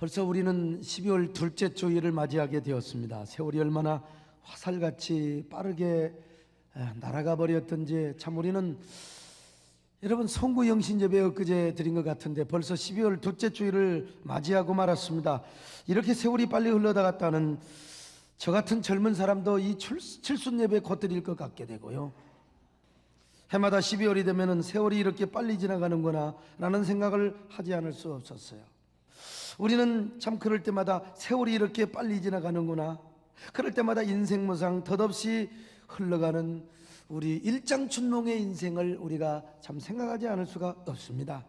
벌써 우리는 12월 둘째 주일을 맞이하게 되었습니다. 세월이 얼마나 화살같이 빠르게 날아가 버렸던지 참 우리는 여러분 송구 영신예배 엊그제 드린 것 같은데 벌써 12월 둘째 주일을 맞이하고 말았습니다. 이렇게 세월이 빨리 흘러다갔다는 저 같은 젊은 사람도 이 칠순 예배 곧 드릴 것 같게 되고요. 해마다 12월이 되면 세월이 이렇게 빨리 지나가는구나 라는 생각을 하지 않을 수 없었어요. 우리는 참 그럴 때마다 세월이 이렇게 빨리 지나가는구나, 그럴 때마다 인생무상 덧없이 흘러가는 우리 일장춘몽의 인생을 우리가 참 생각하지 않을 수가 없습니다.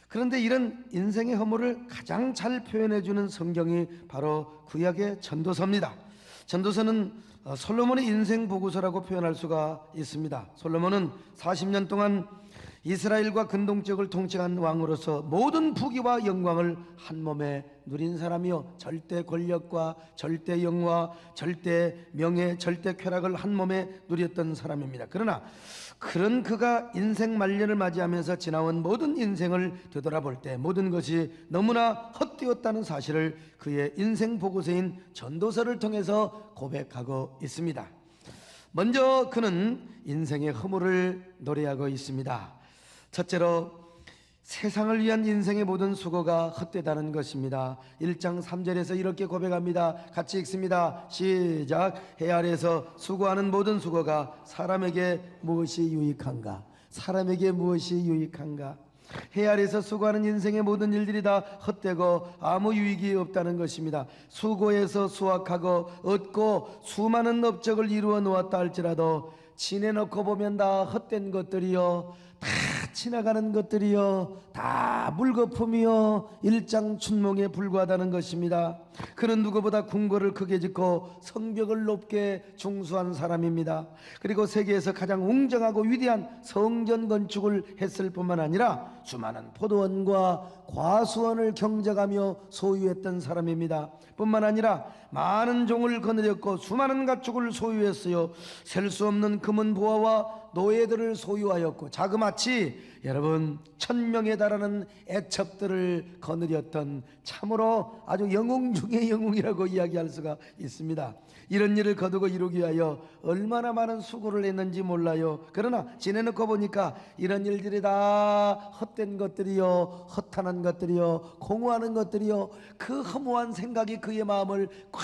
그런데 이런 인생의 허물을 가장 잘 표현해주는 성경이 바로 구약의 전도서입니다. 전도서는 솔로몬의 인생 보고서라고 표현할 수가 있습니다. 솔로몬은 40년 동안 이스라엘과 근동 지역을 통치한 왕으로서 모든 부귀와 영광을 한 몸에 누린 사람이요, 절대 권력과 절대 영화, 절대 명예, 절대 쾌락을 한 몸에 누렸던 사람입니다. 그러나 그런 그가 인생 말년을 맞이하면서 지나온 모든 인생을 되돌아볼 때 모든 것이 너무나 헛되었다는 사실을 그의 인생 보고서인 전도서를 통해서 고백하고 있습니다. 먼저 그는 인생의 허물을 노래하고 있습니다. 첫째로 세상을 위한 인생의 모든 수고가 헛되다는 것입니다. 1장 3절에서 이렇게 고백합니다. 같이 읽습니다. 시작. 해 아래에서 수고하는 모든 수고가 사람에게 무엇이 유익한가? 사람에게 무엇이 유익한가? 해 아래에서 수고하는 인생의 모든 일들이 다 헛되고 아무 유익이 없다는 것입니다. 수고해서 수확하고 얻고 수많은 업적을 이루어 놓았다 할지라도 지내놓고 보면 다 헛된 것들이요, 다 지나가는 것들이요, 다 물거품이요, 일장춘몽에 불과하다는 것입니다. 그는 누구보다 궁궐을 크게 짓고 성벽을 높게 중수한 사람입니다. 그리고 세계에서 가장 웅장하고 위대한 성전 건축을 했을 뿐만 아니라 수많은 포도원과 과수원을 경작하며 소유했던 사람입니다. 뿐만 아니라 많은 종을 거느렸고 수많은 가축을 소유했어요. 셀 수 없는 금은 보화와 노예들을 소유하였고 자그마치 여러분 1000명에 달하는 애첩들을 거느렸던 참으로 아주 영웅 중의 영웅이라고 이야기할 수가 있습니다. 이런 일을 거두고 이루기 위하여 얼마나 많은 수고를 했는지 몰라요. 그러나 지내놓고 보니까 이런 일들이 다 헛된 것들이요, 허탄한 것들이요, 공허하는 것들이요, 그 허무한 생각이 그의 마음을 꽉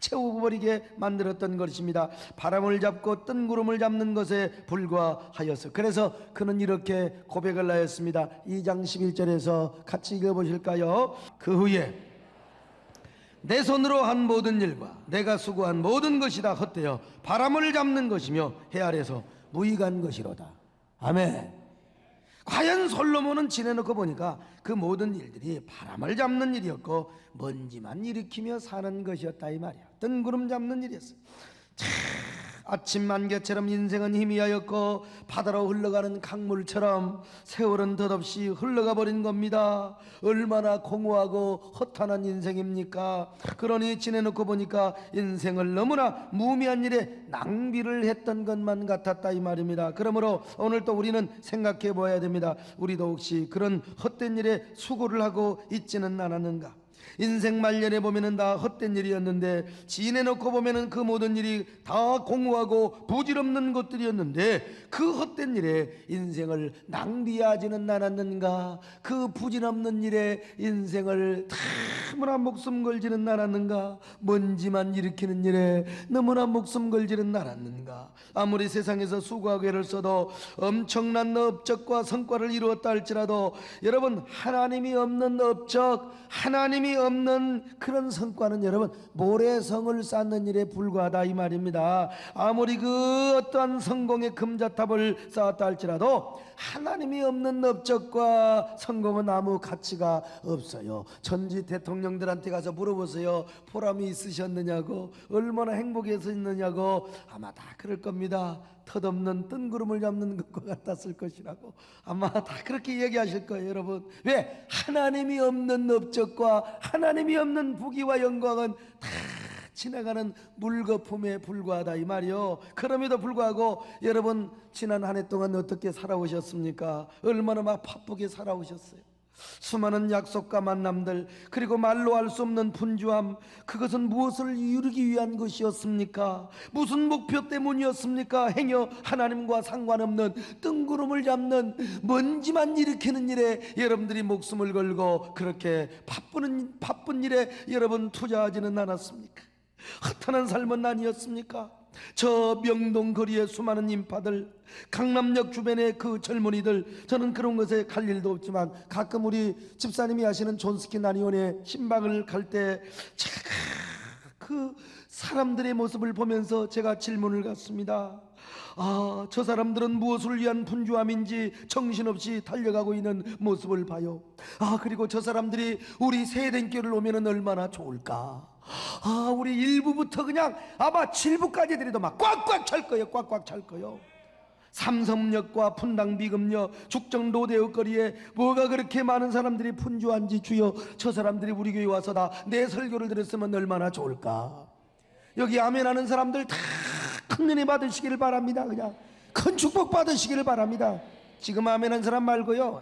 채우고 버리게 만들었던 것입니다. 바람을 잡고 뜬 구름을 잡는 것에 불과하여서. 그래서 그는 이렇게 고백을 하였습니다. 2장 11절에서 같이 읽어보실까요? 그 후에 내 손으로 한 모든 일과 내가 수고한 모든 것이 다 헛되어 바람을 잡는 것이며 해 아래서 무익한 것이로다. 아멘. 과연 솔로몬은 지내놓고 보니까 그 모든 일들이 바람을 잡는 일이었고 먼지만 일으키며 사는 것이었다 이 말이야. 뜬구름 잡는 일이었어. 아침 안개처럼 인생은 희미하였고 바다로 흘러가는 강물처럼 세월은 덧없이 흘러가 버린 겁니다. 얼마나 공허하고 허탄한 인생입니까? 그러니 지내놓고 보니까 인생을 너무나 무의미한 일에 낭비를 했던 것만 같았다 이 말입니다. 그러므로 오늘 또 우리는 생각해 보아야 됩니다. 우리도 혹시 그런 헛된 일에 수고를 하고 있지는 않았는가? 인생 말년에 보면은 다 헛된 일이었는데 지내놓고 보면은 그 모든 일이 다 공허하고 부질없는 것들이었는데 그 헛된 일에 인생을 낭비하지는 않았는가? 그 부질없는 일에 인생을 너무나 목숨 걸지는 않았는가? 먼지만 일으키는 일에 너무나 목숨 걸지는 않았는가? 아무리 세상에서 수고하고 애를 써도 엄청난 업적과 성과를 이루었다 할지라도 여러분 하나님이 없는 업적, 하나님이 없는 그런 성과는 여러분 모래성을 쌓는 일에 불과하다 이 말입니다. 아무리 그 어떠한 성공의 금자탑을 쌓았다 할지라도 하나님이 없는 업적과 성공은 아무 가치가 없어요. 전직 대통령들한테 가서 물어보세요. 보람이 있으셨느냐고, 얼마나 행복했었느냐고. 아마 다 그럴 겁니다. 덧없는 뜬구름을 잡는 것과 같았을 것이라고 아마 다 그렇게 얘기하실 거예요. 여러분, 왜? 하나님이 없는 업적과 하나님이 없는 부귀와 영광은 다 지나가는 물거품에 불과하다 이 말이요. 그럼에도 불구하고 여러분 지난 한 해 동안 어떻게 살아오셨습니까? 얼마나 막 바쁘게 살아오셨어요. 수많은 약속과 만남들, 그리고 말로 할 수 없는 분주함, 그것은 무엇을 이루기 위한 것이었습니까? 무슨 목표 때문이었습니까? 행여 하나님과 상관없는 뜬구름을 잡는 먼지만 일으키는 일에 여러분들이 목숨을 걸고 그렇게 바쁜 일에 여러분 투자하지는 않았습니까? 허탄한 삶은 아니었습니까? 저 명동 거리의 수많은 인파들, 강남역 주변의 그 젊은이들, 저는 그런 것에 갈 일도 없지만 가끔 우리 집사님이 하시는 존스킨 난의원의 신방을 갈 때 제가 그 사람들의 모습을 보면서 제가 질문을 갖습니다. 아, 저 사람들은 무엇을 위한 분주함인지 정신없이 달려가고 있는 모습을 봐요. 아, 그리고 저 사람들이 우리 세대교를 오면은 얼마나 좋을까. 아, 우리 1부부터 그냥 아마 7부까지 들이도 막 꽉꽉 찰 거예요. 꽉꽉 찰 거예요. 삼성역과 분당 비금역, 죽정 로데오 거리에 뭐가 그렇게 많은 사람들이 분주한지, 주여 저 사람들이 우리 교회 와서 다 내 설교를 들었으면 얼마나 좋을까. 여기 아멘하는 사람들 다 큰 은혜 받으시기를 바랍니다. 그냥 큰 축복 받으시기를 바랍니다. 지금 아멘한 사람 말고요.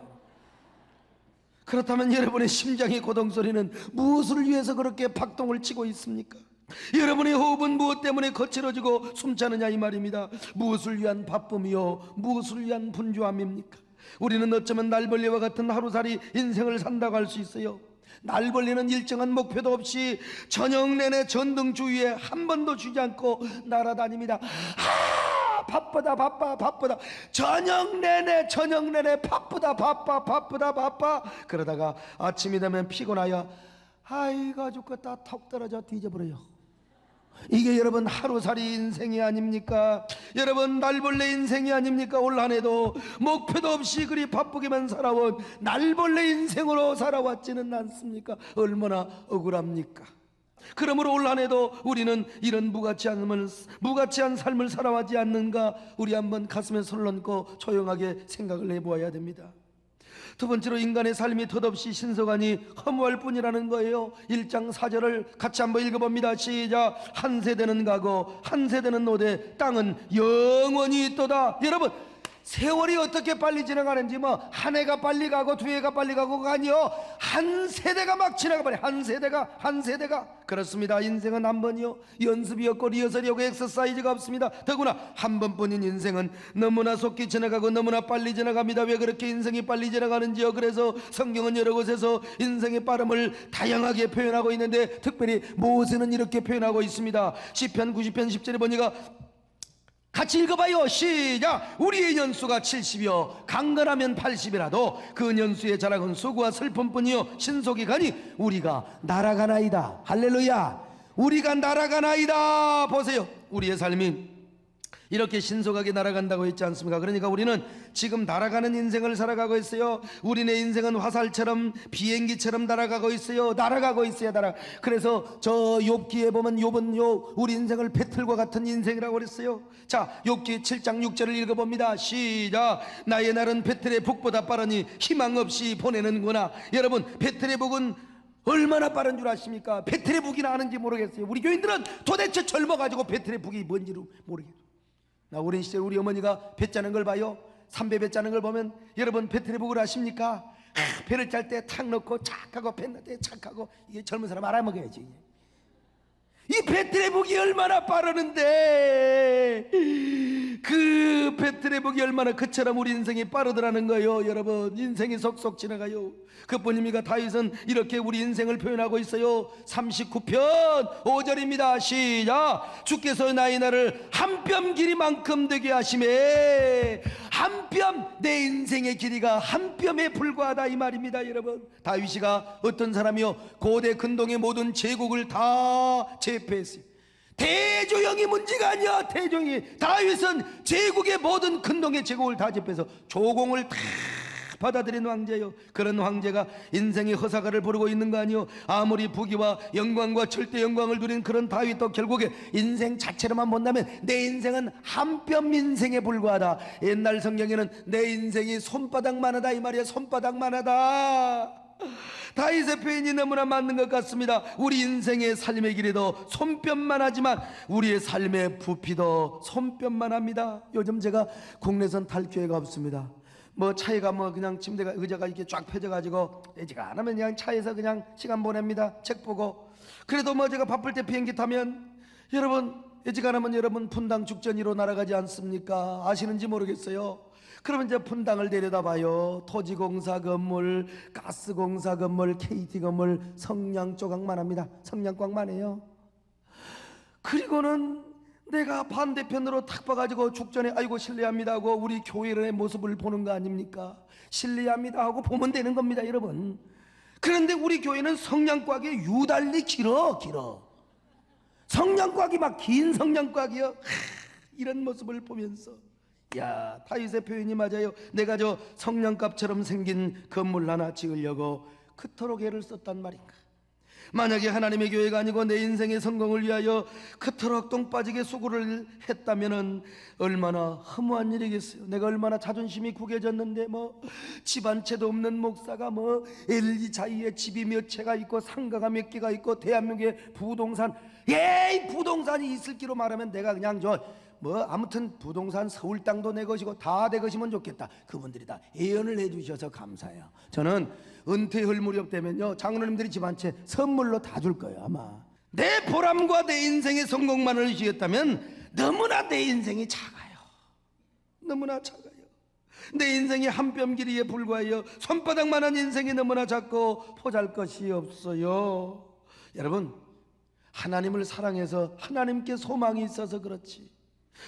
그렇다면 여러분의 심장의 고동소리는 무엇을 위해서 그렇게 박동을 치고 있습니까? 여러분의 호흡은 무엇 때문에 거칠어지고 숨차느냐 이 말입니다. 무엇을 위한 바쁨이요, 무엇을 위한 분주함입니까? 우리는 어쩌면 날벌레와 같은 하루살이 인생을 산다고 할 수 있어요. 날벌레는 일정한 목표도 없이 저녁 내내 전등 주위에 한 번도 쉬지 않고 날아다닙니다. 바쁘다. 저녁 내내 바쁘다. 그러다가 아침이 되면 피곤하여 아이가 죽겠다 턱 떨어져 뒤져버려요. 이게 여러분 하루살이 인생이 아닙니까? 여러분 날벌레 인생이 아닙니까? 올 한해도 목표도 없이 그리 바쁘게만 살아온 날벌레 인생으로 살아왔지는 않습니까? 얼마나 억울합니까? 그러므로 올 한해도 우리는 이런 무가치한 삶을 살아왔지 않는가? 우리 한번 가슴에 손을 얹고 조용하게 생각을 해보아야 됩니다. 두 번째로, 인간의 삶이 덧없이 신속하니 허무할 뿐이라는 거예요. 1장 4절을 같이 한번 읽어봅니다. 시작. 한 세대는 가고 한 세대는 노되 땅은 영원히 있도다. 여러분, 세월이 어떻게 빨리 지나가는지 뭐 한 해가 빨리 가고 두 해가 빨리 가고가 아니요, 한 세대가 막 지나가 버려. 한 세대가 그렇습니다. 인생은 한 번이요, 연습이 없고 리허설이 없고 엑서사이즈가 없습니다. 더구나 한 번뿐인 인생은 너무나 속히 지나가고 너무나 빨리 지나갑니다. 왜 그렇게 인생이 빨리 지나가는지요? 그래서 성경은 여러 곳에서 인생의 빠름을 다양하게 표현하고 있는데 특별히 모세는 이렇게 표현하고 있습니다. 시편 90편 10절에 보니까 같이 읽어봐요. 시작. 우리의 연수가 70이요 강건하면 80이라도 그 연수의 자락은 수고와 슬픔뿐이요 신속이 가니 우리가 날아가나이다. 할렐루야. 우리가 날아가나이다. 보세요, 우리의 삶이 이렇게 신속하게 날아간다고 했지 않습니까? 그러니까 우리는 지금 날아가는 인생을 살아가고 있어요. 우리네 인생은 화살처럼 비행기처럼 날아가고 있어요. 그래서 저 욥기에 보면 욥은 우리 인생을 배틀과 같은 인생이라고 그랬어요. 자, 욥기 7장 6절을 읽어봅니다. 시작. 나의 날은 배틀의 북보다 빠르니 희망 없이 보내는구나. 여러분, 배틀의 북은 얼마나 빠른 줄 아십니까? 배틀의 북이나 아는지 모르겠어요. 우리 교인들은 도대체 젊어가지고 배틀의 북이 뭔지를 모르겠어요. 나 어린 시절 우리 어머니가 배 짜는 걸 봐요. 삼배 배 짜는 걸 보면 여러분 배틀의 북을 아십니까? 배를 짤 때 탁 넣고 착 하고 배 넣을 때 착 하고, 이게 젊은 사람 알아먹어야지. 이 배틀의 북이 얼마나 빠르는데 그 배틀의 북이 얼마나 그처럼 우리 인생이 빠르더라는 거예요. 여러분, 인생이 속속 지나가요. 그뿐입니까? 다윗은 이렇게 우리 인생을 표현하고 있어요. 39편 5절입니다. 시작. 주께서 나의 날을 한 뼘 길이만큼 되게 하심에, 한 뼘, 내 인생의 길이가 한 뼘에 불과하다 이 말입니다. 여러분, 다윗이가 어떤 사람이요? 고대 근동의 모든 제국을 다 제패했어요. 대조영이 문제가 아니야. 대조영이, 다윗은 제국의 모든 근동의 제국을 다 제패해서 조공을 다 받아들인 황제요. 그런 황제가 인생의 허사가를 부르고 있는 거 아니요? 아무리 부귀와 영광과 절대 영광을 누린 그런 다윗도 결국에 인생 자체로만 본다면 내 인생은 한 뼘 인생에 불과하다. 옛날 성경에는 내 인생이 손바닥만하다 이 말이야. 손바닥만하다. 다윗의 표현이 너무나 맞는 것 같습니다. 우리 인생의 삶의 길이도 손뼉만 하지만 우리의 삶의 부피도 손뼉만 합니다. 요즘 제가 국내선 탈 기회가 없습니다. 뭐 차에가 뭐 그냥 침대가 의자가 이렇게 쫙 펴져가지고 애지가 안 하면 그냥 차에서 그냥 시간 보냅니다. 책 보고. 그래도 뭐 제가 바쁠 때 비행기 타면 여러분 애지가 안 하면 여러분 분당 죽전이로 날아가지 않습니까? 아시는지 모르겠어요. 그러면 이제 분당을 내려다봐요. 토지공사 건물, 가스공사 건물, KT 건물, 성냥 조각만 합니다. 성냥꽉만 해요. 그리고는 내가 반대편으로 탁 봐가지고 죽전에 아이고 실례합니다 하고 우리 교회의 모습을 보는 거 아닙니까? 실례합니다 하고 보면 되는 겁니다, 여러분. 그런데 우리 교회는 성냥꽉이 유달리 길어. 성냥꽉이 막 긴 성냥꽉이요. 이런 모습을 보면서 야, 다윗의 표현이 맞아요. 내가 저 성냥갑처럼 생긴 건물 하나 지으려고 그토록 애를 썼단 말인가. 만약에 하나님의 교회가 아니고 내 인생의 성공을 위하여 그토록 똥 빠지게 수고를 했다면은 얼마나 허무한 일이겠어요. 내가 얼마나 자존심이 구겨졌는데 뭐 집 한 채도 없는 목사가 뭐 LG 자이에 집이 몇 채가 있고 상가가 몇 개가 있고 대한민국에 부동산 부동산이 있을 기로 말하면 내가 그냥 뭐 아무튼 부동산 서울 땅도 내 것이고 다 내 것이면 좋겠다. 그분들이 다 예언을 해주셔서 감사해요. 저는 은퇴할 무렵 되면요 장로님들이 집 한 채 선물로 다 줄 거예요. 아마 내 보람과 내 인생의 성공만을 위했다면 너무나 내 인생이 작아요. 너무나 작아요. 내 인생이 한 뼘 길이에 불과해요. 손바닥만한 인생이 너무나 작고 보잘것이 없어요. 여러분 하나님을 사랑해서 하나님께 소망이 있어서 그렇지.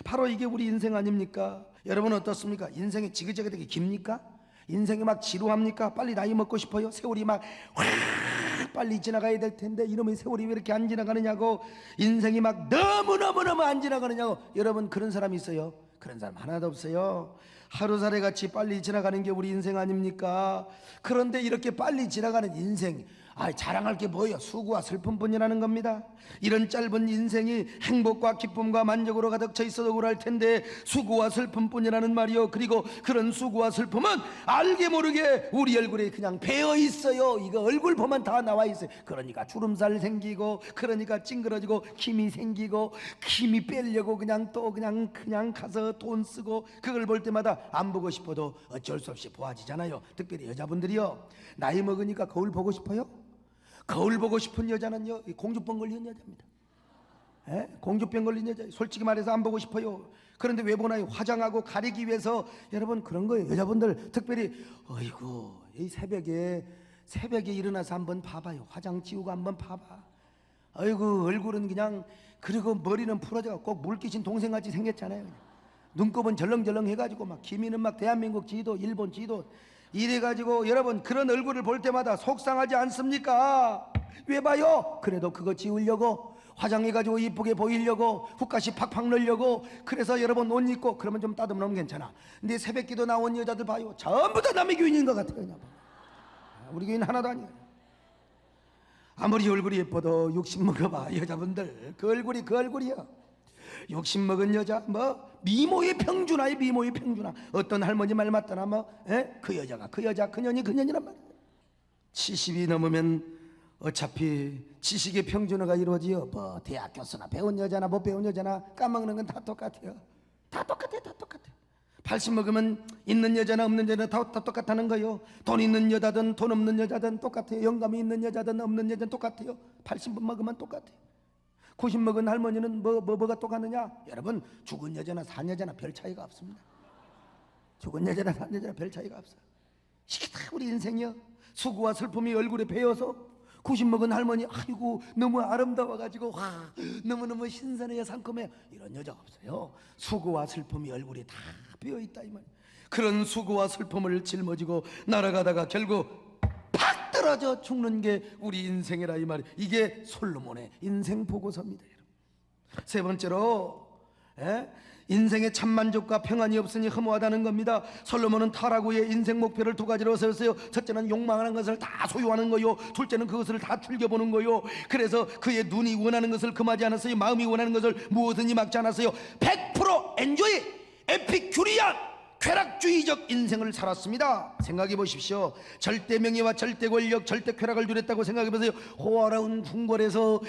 바로 이게 우리 인생 아닙니까? 여러분 어떻습니까? 인생이 지그재그되게 깁니까? 인생이 막 지루합니까? 빨리 나이 먹고 싶어요? 세월이 막 빨리 지나가야 될 텐데 이놈의 세월이 왜 이렇게 안 지나가느냐고. 인생이 막 너무너무 안 지나가느냐고. 여러분 그런 사람 있어요? 그런 사람 하나도 없어요. 하루살이 같이 빨리 지나가는 게 우리 인생 아닙니까? 그런데 이렇게 빨리 지나가는 인생 자랑할 게 뭐예요? 수고와 슬픔뿐이라는 겁니다. 이런 짧은 인생이 행복과 기쁨과 만족으로 가득 차 있어도 그럴 텐데 수고와 슬픔뿐이라는 말이요. 그리고 그런 수고와 슬픔은 알게 모르게 우리 얼굴에 그냥 배어 있어요. 이거 얼굴 보면 다 나와 있어요. 그러니까 주름살 생기고, 그러니까 찡그러지고, 힘이 생기고, 힘이 빼려고 그냥 또 그냥 가서 돈 쓰고, 그걸 볼 때마다 안 보고 싶어도 어쩔 수 없이 보아지잖아요. 특별히 여자분들이요, 나이 먹으니까 거울 보고 싶어요? 거울 보고 싶은 여자는요 공주병 걸린 여자입니다. 공주병 걸린 여자. 솔직히 말해서 안 보고 싶어요. 그런데 왜 보나요? 화장하고 가리기 위해서. 여러분 그런 거예요. 여자분들 특별히 어이구 이 새벽에 일어나서 한번 봐봐요. 화장 지우고 한번 봐봐. 어이구 얼굴은 그냥, 그리고 머리는 풀어져 꼭 물귀신 동생같이 생겼잖아요. 눈곱은 절렁절렁 해가지고 막 기미는 막 대한민국 지도, 일본 지도 이래가지고 여러분 그런 얼굴을 볼 때마다 속상하지 않습니까? 왜 봐요? 그래도 그거 지우려고 화장해가지고 이쁘게 보이려고 훅가시 팍팍 넣으려고. 그래서 여러분 옷 입고 그러면 좀 따듬으면 괜찮아. 근데 새벽기도 나온 여자들 봐요. 전부 다 남의 교인인 것 같아요. 그냥. 우리 교인 하나도 아니에요. 아무리 얼굴이 예뻐도 욕심 먹어봐. 여자분들 그 얼굴이야. 욕심 먹은 여자 뭐 미모의 평준화에 미모의 평준화. 어떤 할머니 말 맞다나 그 여자가 그 여자 그년이 그년이란 말이에요. 70이 넘으면 어차피 지식의 평준화가 이루어지요. 뭐 대학 교수나 배운 여자나 못 배운 여자나 까먹는 건 다 똑같아요. 다 똑같아. 80 먹으면 있는 여자나 없는 여자나 다 똑같다는 거예요. 돈 있는 여자든 돈 없는 여자든 똑같아요. 영감이 있는 여자든 없는 여자든 똑같아요. 80 먹으면 똑같아요. 90 먹은 할머니는 뭐가 똑같느냐? 여러분 죽은 여자나 산 여자나 별 차이가 없습니다. 죽은 여자나 산 여자나 별 차이가 없어요. 이게 다 우리 인생이요. 수고와 슬픔이 얼굴에 배어서 90 먹은 할머니 아이고 너무 아름다워가지고 너무너무 신선해요, 상큼해요. 이런 여자가 없어요. 수고와 슬픔이 얼굴에 다 배어있다 이 말이에요. 그런 수고와 슬픔을 짊어지고 날아가다가 결국 팍 떨어져 죽는 게 우리 인생이라 이 말이에요. 이게 솔로몬의 인생 보고서입니다. 여러분. 세 번째로 인생에 참만족과 평안이 없으니 허무하다는 겁니다. 솔로몬은 타락후의 인생 목표를 두 가지로 세웠어요. 첫째는 욕망하는 것을 다 소유하는 거요. 둘째는 그것을 다 즐겨보는 거요. 그래서 그의 눈이 원하는 것을 금하지 않았어요. 마음이 원하는 것을 무엇든지 막지 않았어요. 100% 엔조이, 에피큐리안. 쾌락주의적 인생을 살았습니다. 생각해 보십시오. 절대 명예와 절대 권력, 절대 쾌락을 누렸다고 생각해 보세요. 호화로운 궁궐에서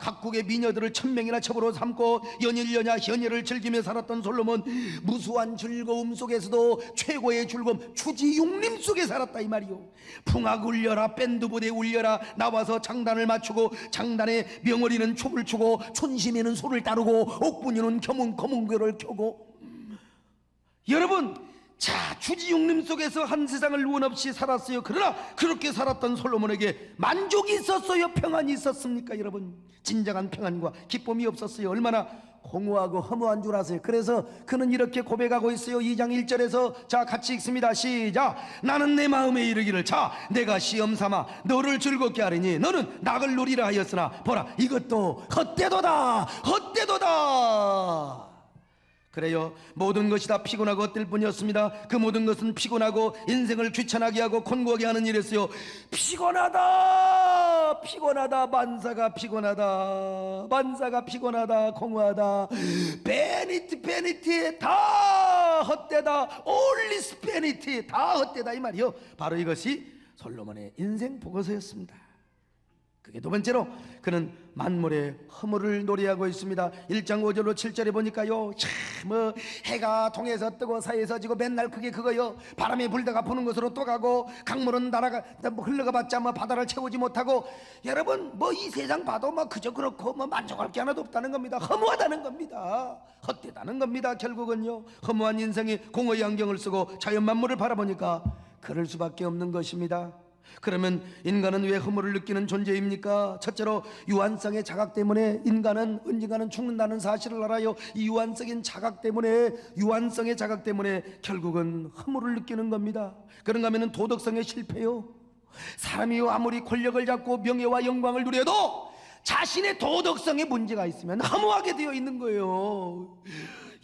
각국의 미녀들을 1000명이나 첩으로 삼고 연일연야 현예를 즐기며 살았던 솔로몬, 무수한 즐거움 속에서도 최고의 즐거움 추지육림 속에 살았다 이 말이요. 풍악 울려라, 밴드 부대 울려라, 나와서 장단을 맞추고 장단에 명월이는 춤을 추고 촌심이는 소를 따르고 옥분이는 검은교를 켜고. 여러분, 자, 주지육림 속에서 한 세상을 원 없이 살았어요. 그러나 그렇게 살았던 솔로몬에게 만족이 있었어요? 평안이 있었습니까? 여러분, 진정한 평안과 기쁨이 없었어요. 얼마나 공허하고 허무한 줄 아세요? 그래서 그는 이렇게 고백하고 있어요. 2장 1절에서 자, 같이 읽습니다. 시작. 나는 내 마음에 이르기를, 자, 내가 시험 삼아 너를 즐겁게 하리니 너는 낙을 누리라 하였으나 보라, 이것도 헛되도다, 헛되도다. 그래요, 모든 것이 다 피곤하고 헛될 뿐이었습니다. 그 모든 것은 피곤하고 인생을 귀찮게 하고 곤고하게 하는 일이었어요. 피곤하다, 피곤하다, 만사가 피곤하다, 만사가 피곤하다, 공허하다, 베니티 다 헛되다, 올리스 베니티 다 헛되다 이 말이요. 바로 이것이 솔로몬의 인생 보고서였습니다. 그게 두 번째로, 그는 만물의 허물을 노래하고 있습니다. 1장 5절로 7절에 보니까요, 참 해가 동에서 뜨고 서에서 지고 맨날 그게 그거요. 바람이 불다가 부는 곳으로 또 가고, 강물은 흘러가봤자 바다를 채우지 못하고. 여러분, 이 세상 봐도 그저 그렇고 만족할 게 하나도 없다는 겁니다. 허무하다는 겁니다. 헛되다는 겁니다. 결국은요, 허무한 인생이 공허의 안경을 쓰고 자연 만물을 바라보니까 그럴 수밖에 없는 것입니다. 그러면 인간은 왜 허물을 느끼는 존재입니까? 첫째로 유한성의 자각 때문에 인간은 언젠가는 죽는다는 사실을 알아요. 이 유한성의 자각 때문에 결국은 허물을 느끼는 겁니다. 그런가 하면 도덕성의 실패요. 사람이 아무리 권력을 잡고 명예와 영광을 누려도 자신의 도덕성에 문제가 있으면 허무하게 되어 있는 거예요.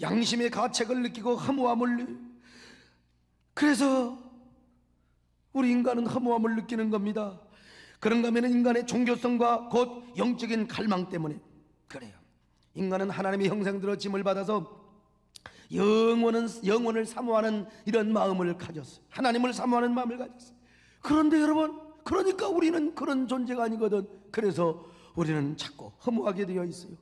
양심의 가책을 느끼고 허무함을, 그래서 우리 인간은 허무함을 느끼는 겁니다. 그런가 하면 인간의 종교성과 곧 영적인 갈망 때문에 그래요. 인간은 하나님의 형상대로 짐을 받아서 영혼을 사모하는 이런 마음을 가졌어요. 하나님을 사모하는 마음을 가졌어요. 그런데 여러분, 그러니까 우리는 그런 존재가 아니거든. 그래서 우리는 자꾸 허무하게 되어 있어요.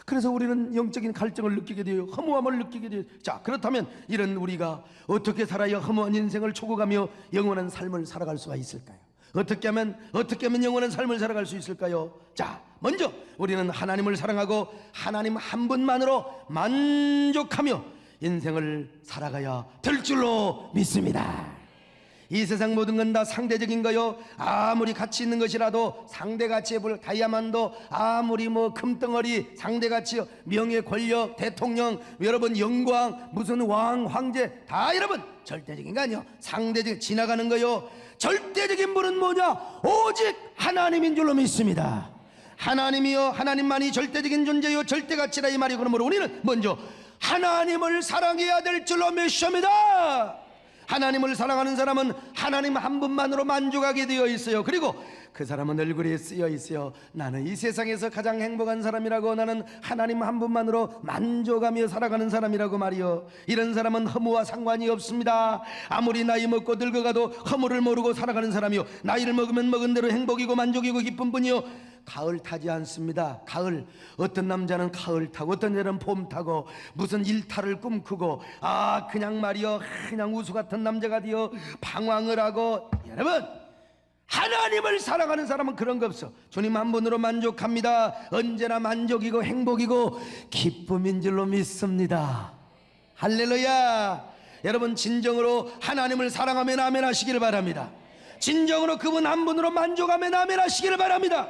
그래서 우리는 영적인 갈증을 느끼게 돼요. 허무함을 느끼게 돼요. 자, 그렇다면 이런 우리가 어떻게 살아야 허무한 인생을 초고가며 영원한 삶을 살아갈 수가 있을까요? 어떻게 하면 영원한 삶을 살아갈 수 있을까요? 자, 먼저 우리는 하나님을 사랑하고 하나님 한 분만으로 만족하며 인생을 살아가야 될 줄로 믿습니다. 이 세상 모든 건 다 상대적인 거요. 아무리 가치 있는 것이라도 상대가치에 다이아몬드, 아무리 금덩어리 상대가치요. 명예, 권력, 대통령, 여러분 영광, 무슨 왕, 황제 다 여러분 절대적인 거 아니요. 상대적 지나가는 거요. 절대적인 분은 뭐냐? 오직 하나님인 줄로 믿습니다. 하나님이요, 하나님만이 절대적인 존재요, 절대가치라 이 말이. 그러므로 우리는 먼저 하나님을 사랑해야 될 줄로 믿습니다. 하나님을 사랑하는 사람은 하나님 한 분만으로 만족하게 되어 있어요. 그리고 그 사람은 얼굴에 쓰여 있어요. 나는 이 세상에서 가장 행복한 사람이라고, 나는 하나님 한 분만으로 만족하며 살아가는 사람이라고 말이요. 이런 사람은 허무와 상관이 없습니다. 아무리 나이 먹고 늙어가도 허물을 모르고 살아가는 사람이요, 나이를 먹으면 먹은 대로 행복이고 만족이고 기쁜 분이요. 가을 타지 않습니다. 가을, 어떤 남자는 가을 타고 어떤 여자는 봄 타고 무슨 일탈을 꿈꾸고 그냥 말이요, 그냥 우수 같은 남자가 되어 방황을 하고. 여러분, 하나님을 사랑하는 사람은 그런 거 없어. 주님 한 분으로 만족합니다. 언제나 만족이고 행복이고 기쁨인 줄로 믿습니다. 할렐루야. 여러분, 진정으로 하나님을 사랑하면 아멘 하시기를 바랍니다. 진정으로 그분 한 분으로 만족하면 아멘 하시기를 바랍니다.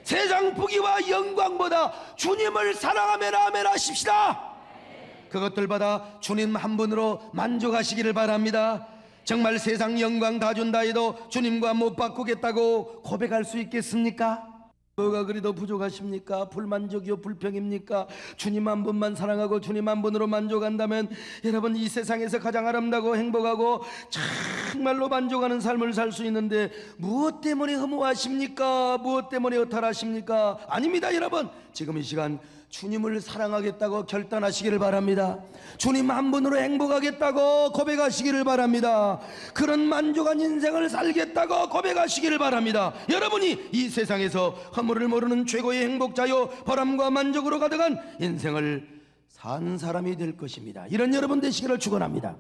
세상 부귀와 영광보다 주님을 사랑하면 아멘 하십시다. 그것들보다 주님 한 분으로 만족하시기를 바랍니다. 정말 세상 영광 다 준다 해도 주님과 못 바꾸겠다고 고백할 수 있겠습니까? 뭐가 그리도 부족하십니까? 불만족이요, 불평입니까? 주님 한 분만 사랑하고 주님 한 분으로 만족한다면 여러분, 이 세상에서 가장 아름다고 행복하고 정말로 만족하는 삶을 살 수 있는데 무엇 때문에 허무하십니까? 무엇 때문에 허탈하십니까? 아닙니다. 여러분, 지금 이 시간 주님을 사랑하겠다고 결단하시기를 바랍니다. 주님 한 분으로 행복하겠다고 고백하시기를 바랍니다. 그런 만족한 인생을 살겠다고 고백하시기를 바랍니다. 여러분이 이 세상에서 허물을 모르는 최고의 행복자요 보람과 만족으로 가득한 인생을 산 사람이 될 것입니다. 이런 여러분 되시기를 축원합니다.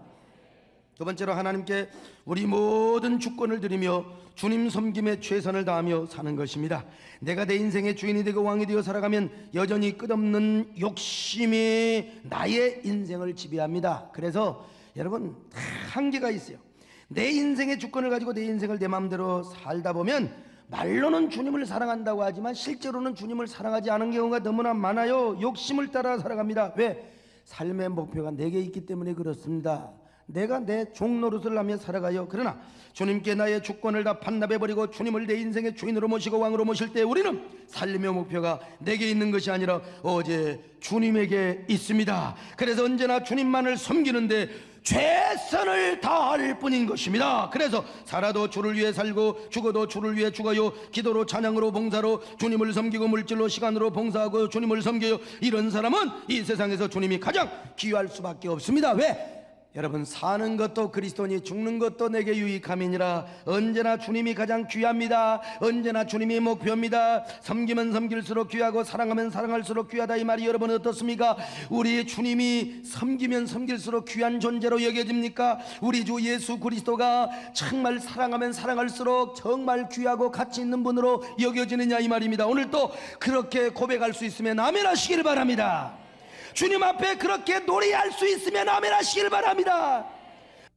두 번째로, 하나님께 우리 모든 주권을 드리며 주님 섬김에 최선을 다하며 사는 것입니다. 내가 내 인생의 주인이 되고 왕이 되어 살아가면 여전히 끝없는 욕심이 나의 인생을 지배합니다. 그래서 여러분, 한계가 있어요. 내 인생의 주권을 가지고 내 인생을 내 마음대로 살다 보면 말로는 주님을 사랑한다고 하지만 실제로는 주님을 사랑하지 않은 경우가 너무나 많아요. 욕심을 따라 살아갑니다. 왜? 삶의 목표가 내게 있기 때문에 그렇습니다. 내가 내 종노릇을 하며 살아가요. 그러나 주님께 나의 주권을 다 반납해버리고 주님을 내 인생의 주인으로 모시고 왕으로 모실 때 우리는 삶의 목표가 내게 있는 것이 아니라 오직 주님에게 있습니다. 그래서 언제나 주님만을 섬기는데 최선을 다할 뿐인 것입니다. 그래서 살아도 주를 위해 살고 죽어도 주를 위해 죽어요. 기도로, 찬양으로, 봉사로 주님을 섬기고 물질로, 시간으로 봉사하고 주님을 섬겨요. 이런 사람은 이 세상에서 주님이 가장 귀할 수밖에 없습니다. 왜? 여러분, 사는 것도 그리스도니 죽는 것도 내게 유익함이니라. 언제나 주님이 가장 귀합니다. 언제나 주님이 목표입니다. 섬기면 섬길수록 귀하고 사랑하면 사랑할수록 귀하다, 이 말이 여러분 어떻습니까? 우리 주님이 섬기면 섬길수록 귀한 존재로 여겨집니까? 우리 주 예수 그리스도가 정말 사랑하면 사랑할수록 정말 귀하고 가치 있는 분으로 여겨지느냐, 이 말입니다. 오늘 또 그렇게 고백할 수 있으면 아멘 하시기를 바랍니다. 주님 앞에 그렇게 노래할 수 있으면 아멘 하시길 바랍니다.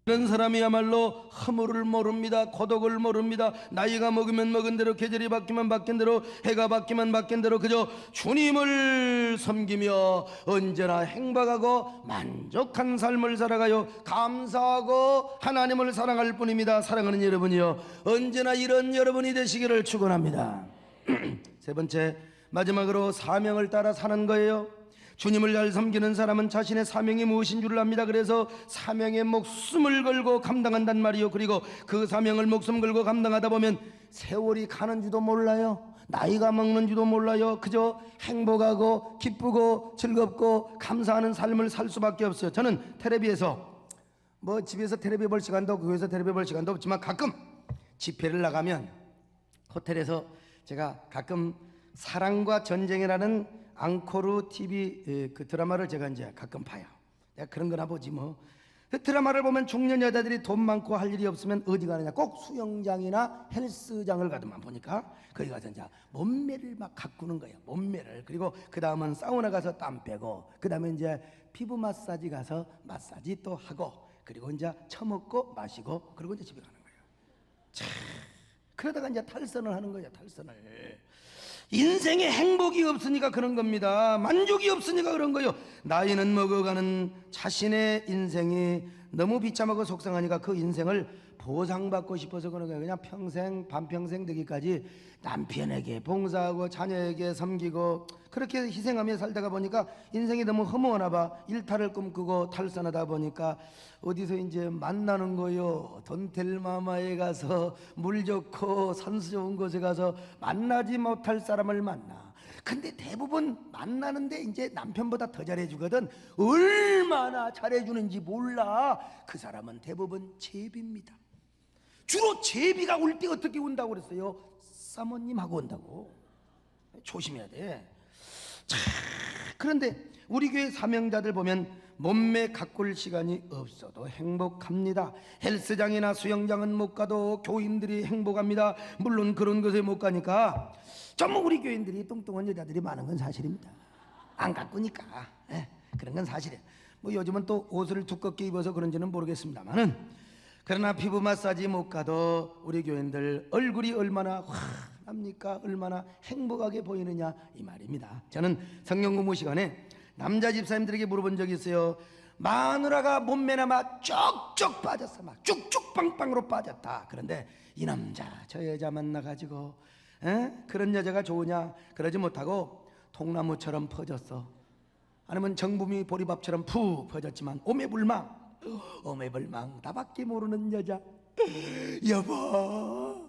이런 사람이야말로 허물을 모릅니다. 고독을 모릅니다. 나이가 먹으면 먹은 대로, 계절이 바뀌면 바뀐 대로, 해가 바뀌면 바뀐 대로 그저 주님을 섬기며 언제나 행복하고 만족한 삶을 살아가요. 감사하고 하나님을 사랑할 뿐입니다. 사랑하는 여러분이요, 언제나 이런 여러분이 되시기를 축원합니다. 세 번째, 마지막으로 사명을 따라 사는 거예요. 주님을 잘 섬기는 사람은 자신의 사명이 무엇인 줄을 압니다. 그래서 사명에 목숨을 걸고 감당한단 말이요. 그리고 그 사명을 목숨 걸고 감당하다 보면 세월이 가는 줄도 몰라요. 나이가 먹는 줄도 몰라요. 그저 행복하고 기쁘고 즐겁고 감사하는 삶을 살 수밖에 없어요. 저는 텔레비에서 집에서 텔레비 볼 시간도 없고 교회에서 텔레비 볼 시간도 없지만 가끔 집회를 나가면 호텔에서 제가 가끔 사랑과 전쟁이라는 앙코르 TV 그 드라마를 제가 이제 가끔 봐요. 내가 그런 거나 보지 뭐. 그 드라마를 보면 중년 여자들이 돈 많고 할 일이 없으면 어디 가느냐, 꼭 수영장이나 헬스장을 가더만 보니까 거기 가서 이제 몸매를 막 가꾸는 거예요. 몸매를. 그리고 그 다음은 사우나 가서 땀 빼고, 그 다음에 이제 피부 마사지 가서 마사지 또 하고, 그리고 이제 처먹고 마시고, 그리고 이제 집에 가는 거예요. 참, 그러다가 이제 탈선을 하는 거예요. 탈선을. 인생에 행복이 없으니까 그런 겁니다. 만족이 없으니까 그런 거예요. 나이는 먹어가는 자신의 인생이 너무 비참하고 속상하니까 그 인생을 보상받고 싶어서 그런 거예요. 그냥 평생, 반평생 되기까지 남편에게 봉사하고 자녀에게 섬기고 그렇게 희생하며 살다가 보니까 인생이 너무 허무하나 봐. 일탈을 꿈꾸고 탈선하다 보니까 어디서 이제 만나는 거요. 돈텔마마에 가서 물 좋고 산수 좋은 곳에 가서 만나지 못할 사람을 만나. 근데 대부분 만나는데 이제 남편보다 더 잘해주거든. 얼마나 잘해주는지 몰라. 그 사람은 대부분 제비입니다. 주로 제비가 올 때 어떻게 온다고 그랬어요? 사모님하고 온다고. 조심해야 돼. 자, 그런데 우리 교회 사명자들 보면 몸매 가꿀 시간이 없어도 행복합니다. 헬스장이나 수영장은 못 가도 교인들이 행복합니다. 물론 그런 곳에 못 가니까 전부 우리 교인들이 뚱뚱한 여자들이 많은 건 사실입니다. 안 가꾸니까. 그런 건 사실이에요. 요즘은 또 옷을 두껍게 입어서 그런지는 모르겠습니다만은, 그러나 피부 마사지 못 가도 우리 교인들 얼굴이 얼마나 환합니까? 얼마나 행복하게 보이느냐, 이 말입니다. 저는 성경 공부 시간에 남자 집사님들에게 물어본 적이 있어요. 마누라가 몸매나 막 쪽쪽 빠졌어. 막 쭉쭉 빵빵으로 빠졌다. 그런데 이 남자 저 여자 만나가지고 그런 여자가 좋으냐? 그러지 못하고 통나무처럼 퍼졌어. 아니면 정부미 보리밥처럼 푹 퍼졌지만 오매불망 나밖에 모르는 여자. 여보,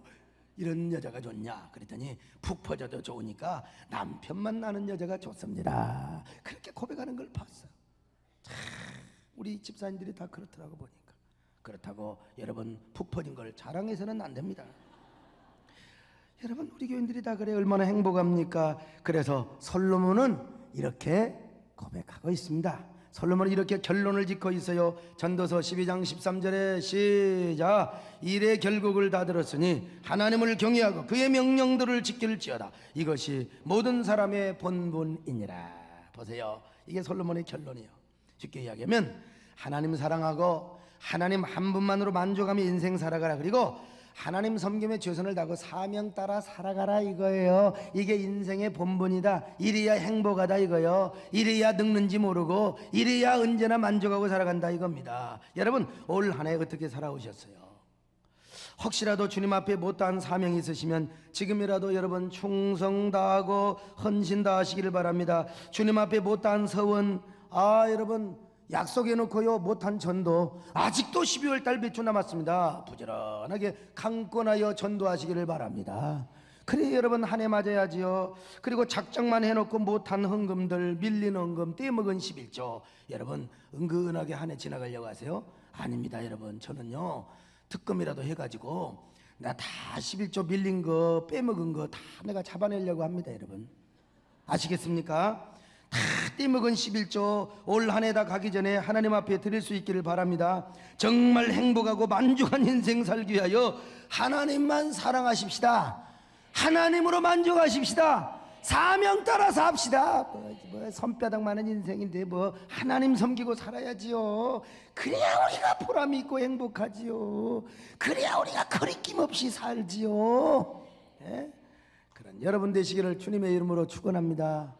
이런 여자가 좋냐 그랬더니 푹 퍼져도 좋으니까 남편만 나는 여자가 좋습니다. 그렇게 고백하는 걸 봤어. 참, 우리 집사님들이 다 그렇더라고 보니까. 그렇다고 여러분 푹 퍼진 걸 자랑해서는 안 됩니다. 여러분 우리 교인들이 다 그래 얼마나 행복합니까? 그래서 솔로몬은 이렇게 고백하고 있습니다. 솔로몬은 이렇게 결론을 짓고 있어요. 전도서 12장 13절에 시작. 일의 결국을 다 들었으니 하나님을 경외하고 그의 명령들을 지킬지어다. 이것이 모든 사람의 본분이니라. 보세요. 이게 솔로몬의 결론이에요. 쉽게 이야기하면 하나님 사랑하고 하나님 한 분만으로 만족하며 인생 살아가라. 그리고 하나님 섬김에 최선을 다하고 사명 따라 살아가라 이거예요. 이게 인생의 본분이다. 이래야 행복하다 이거예요. 이래야 늙는지 모르고 이래야 언제나 만족하고 살아간다 이겁니다. 여러분 올 한 해 어떻게 살아오셨어요? 혹시라도 주님 앞에 못다한 사명이 있으시면 지금이라도 여러분 충성 다하고 헌신 다하시기를 바랍니다. 주님 앞에 못다한 서원 여러분 약속해놓고요 못한 전도 아직도 12월 달 몇 주 남았습니다. 부지런하게 강권하여 전도하시기를 바랍니다. 그래 여러분 한 해 맞아야지요. 그리고 작정만 해놓고 못한 헌금들 밀린 헌금 떼먹은 11조 여러분 은근하게 한 해 지나가려고 하세요? 아닙니다. 여러분 저는요 특검이라도 해가지고 나 다 11조 밀린 거 빼먹은 거 다 내가 잡아내려고 합니다. 여러분 아시겠습니까? 다 떼먹은 11조 올 한 해 다 가기 전에 하나님 앞에 드릴 수 있기를 바랍니다. 정말 행복하고 만족한 인생 살기 위하여 하나님만 사랑하십시다. 하나님으로 만족하십시다. 사명 따라서 합시다. 뭐 손바닥 많은 인생인데 뭐 하나님 섬기고 살아야지요. 그래야 우리가 보람이 있고 행복하지요. 그래야 우리가 거리낌 없이 살지요. 예? 그런 여러분 되시기를 주님의 이름으로 축원합니다.